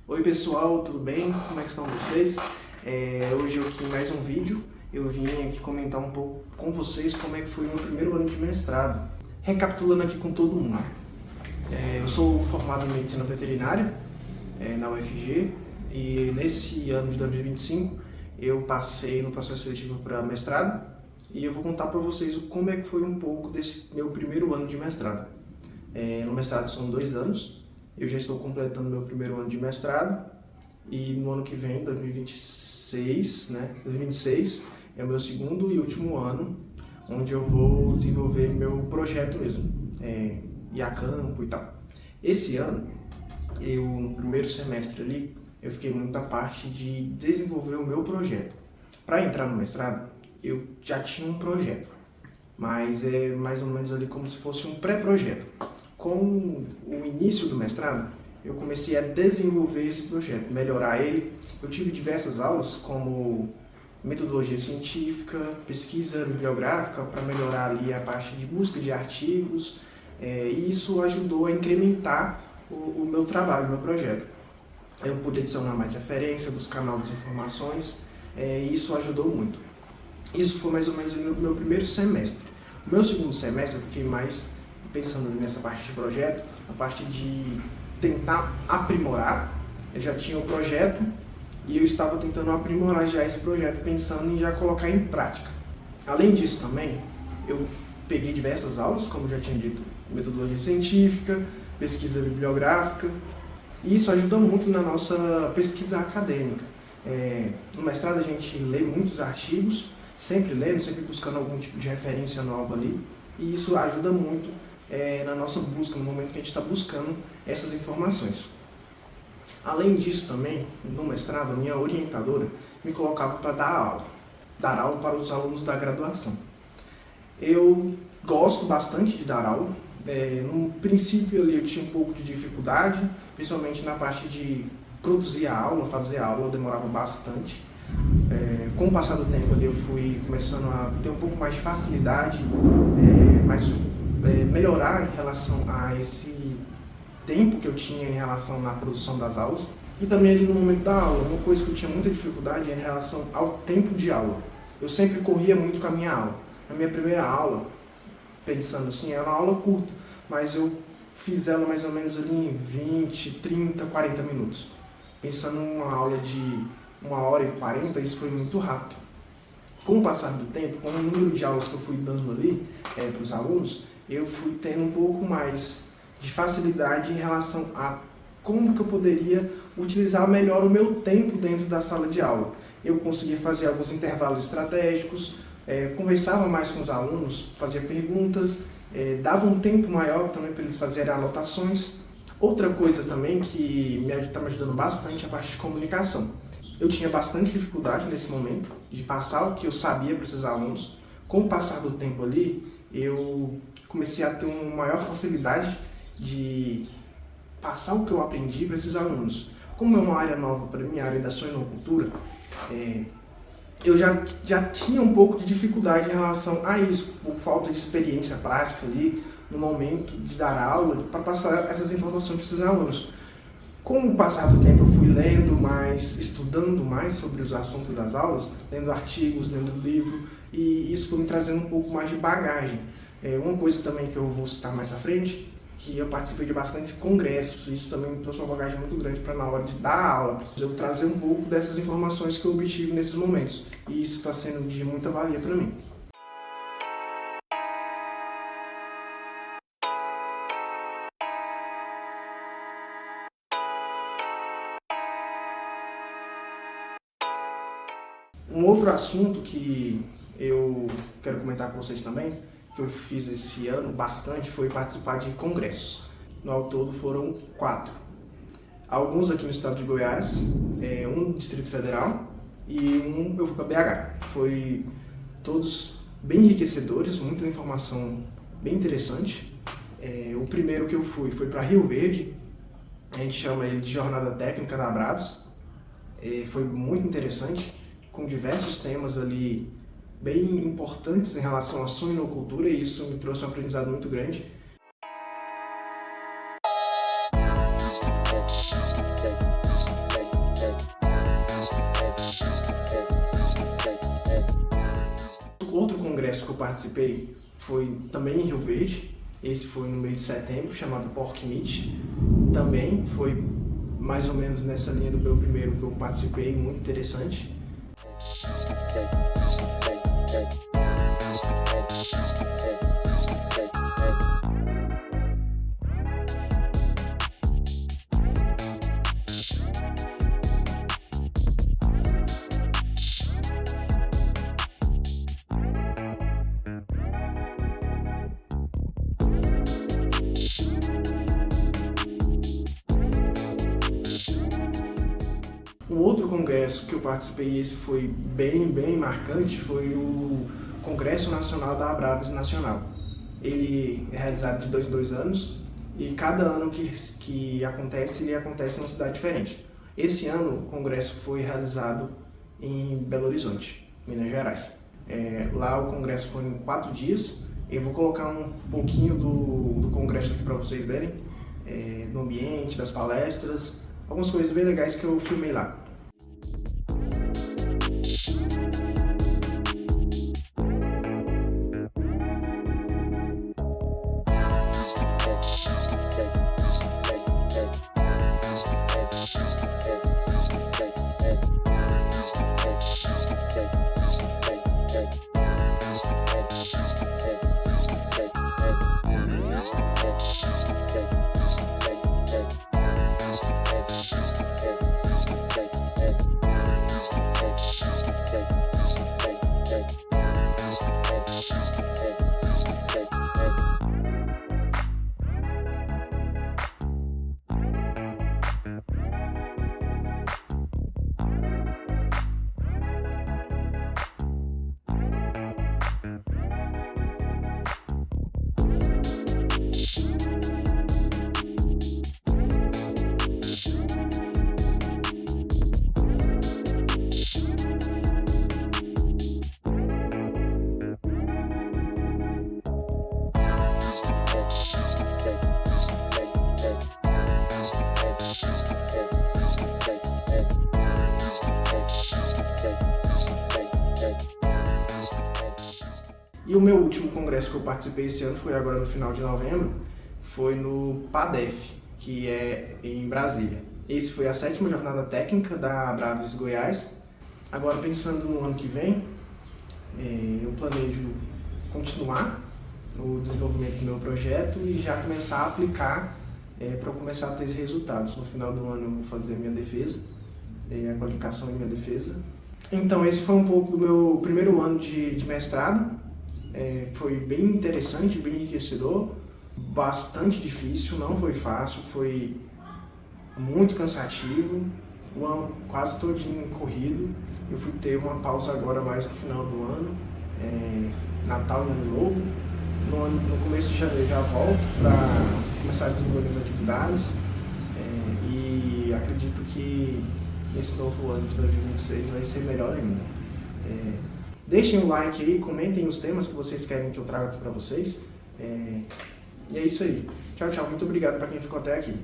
Oi pessoal, tudo bem? Como é que estão vocês? Hoje eu aqui em mais um vídeo, eu vim aqui comentar um pouco com vocês como é que foi o meu primeiro ano de mestrado. Recapitulando aqui com todo mundo. Eu sou formado em Medicina Veterinária na UFG e nesse ano de 2025 eu passei no processo seletivo para mestrado e eu vou contar para vocês como é que foi um pouco desse meu primeiro ano de mestrado. No mestrado são 2 anos. Eu já estou completando meu primeiro ano de mestrado e no ano que vem, 2026, 2026 é o meu segundo e último ano, onde eu vou desenvolver meu projeto mesmo, ir a campo e tal. Esse ano, no primeiro semestre ali, eu fiquei muito na parte de desenvolver o meu projeto. Para entrar no mestrado, eu já tinha um projeto, mas é mais ou menos ali como se fosse um pré-projeto. Com o início do mestrado, eu comecei a desenvolver esse projeto, melhorar ele. Eu tive diversas aulas, como metodologia científica, pesquisa bibliográfica, para melhorar ali a parte de busca de artigos, e isso ajudou a incrementar o meu trabalho, o meu projeto. Eu pude adicionar mais referência, buscar novas informações, e isso ajudou muito. Isso foi mais ou menos no meu primeiro semestre. No meu segundo semestre, eu fiquei mais pensando nessa parte de projeto, a parte de tentar aprimorar. Eu já tinha um projeto e eu estava tentando aprimorar já esse projeto, pensando em já colocar em prática. Além disso também, eu peguei diversas aulas, como já tinha dito, metodologia científica, pesquisa bibliográfica, e isso ajuda muito na nossa pesquisa acadêmica. No mestrado a gente lê muitos artigos, sempre lendo, sempre buscando algum tipo de referência nova ali, e isso ajuda muito na nossa busca, no momento que a gente está buscando essas informações. Além disso também, no mestrado, a minha orientadora me colocava para dar aula para os alunos da graduação. Eu gosto bastante de dar aula. No princípio ali eu tinha um pouco de dificuldade, principalmente na parte de produzir a aula, fazer a aula, eu demorava bastante. Com o passar do tempo ali eu fui começando a ter um pouco mais de facilidade, melhorar em relação a esse tempo que eu tinha em relação à produção das aulas. E também ali no momento da aula, uma coisa que eu tinha muita dificuldade é em relação ao tempo de aula. Eu sempre corria muito com a minha aula. Na minha primeira aula, pensando assim, era uma aula curta, mas eu fiz ela mais ou menos ali em 20, 30, 40 minutos. Pensando em uma aula de 1h40, isso foi muito rápido. Com o passar do tempo, com o número de aulas que eu fui dando ali para os alunos, eu fui tendo um pouco mais de facilidade em relação a como que eu poderia utilizar melhor o meu tempo dentro da sala de aula. Eu conseguia fazer alguns intervalos estratégicos, conversava mais com os alunos, fazia perguntas, dava um tempo maior também para eles fazerem anotações. Outra coisa também que está me ajudando bastante é a parte de comunicação. Eu tinha bastante dificuldade nesse momento de passar o que eu sabia para esses alunos. Com o passar do tempo ali, eu comecei a ter uma maior facilidade de passar o que eu aprendi para esses alunos. Como é uma área nova para mim, a área da suinocultura, eu já tinha um pouco de dificuldade em relação a isso, por falta de experiência prática ali, no momento de dar aula, para passar essas informações para esses alunos. Com o passar do tempo, eu fui lendo mais, estudando mais sobre os assuntos das aulas, lendo artigos, lendo livro, e isso foi me trazendo um pouco mais de bagagem. Uma coisa também que eu vou citar mais à frente, que eu participei de bastantes congressos, isso também me trouxe uma bagagem muito grande para na hora de dar aula, eu trazer um pouco dessas informações que eu obtive nesses momentos, e isso está sendo de muita valia para mim. Um outro assunto que eu quero comentar com vocês também, que eu fiz esse ano bastante, foi participar de congressos. No ao todo foram 4. Alguns aqui no estado de Goiás, um no Distrito Federal e eu fui para BH. Foi todos bem enriquecedores, muita informação bem interessante. O primeiro que eu fui foi para Rio Verde, a gente chama ele de Jornada Técnica da Bravos. Foi muito interessante, com diversos temas ali bem importantes em relação à suinocultura, e isso me trouxe um aprendizado muito grande. congresso que eu participei foi também em Rio Verde. Esse foi no mês de setembro, chamado Pork Meat. Também foi mais ou menos nessa linha do meu primeiro que eu participei, muito interessante. Um outro congresso que eu participei, esse foi bem marcante, foi o Congresso Nacional da Abraves Nacional. Ele é realizado de 2 em 2 anos e cada ano que acontece, ele acontece em uma cidade diferente. Esse ano o congresso foi realizado em Belo Horizonte, Minas Gerais. Lá o congresso foi em 4 dias. Eu vou colocar um pouquinho do congresso aqui para vocês verem, do ambiente, das palestras, algumas coisas bem legais que eu filmei lá. E o meu último congresso que eu participei esse ano foi agora no final de novembro, foi no PADEF, que é em Brasília. Esse foi a 7ª jornada técnica da Abraves Goiás. Agora, pensando no ano que vem, eu planejo continuar o desenvolvimento do meu projeto e já começar a aplicar para eu começar a ter resultados. No final do ano eu vou fazer a minha defesa, a qualificação em minha defesa. Então esse foi um pouco do meu primeiro ano de mestrado. Foi bem interessante, bem enriquecedor, bastante difícil, não foi fácil, foi muito cansativo, o ano quase todinho corrido. Eu fui ter uma pausa agora mais no final do ano, Natal e Ano Novo. No começo de janeiro já volto para começar a desenvolver as atividades e acredito que esse novo ano de 2026 vai ser melhor ainda. Deixem um like aí, comentem os temas que vocês querem que eu traga aqui para vocês. E é isso aí. Tchau, tchau. Muito obrigado para quem ficou até aqui.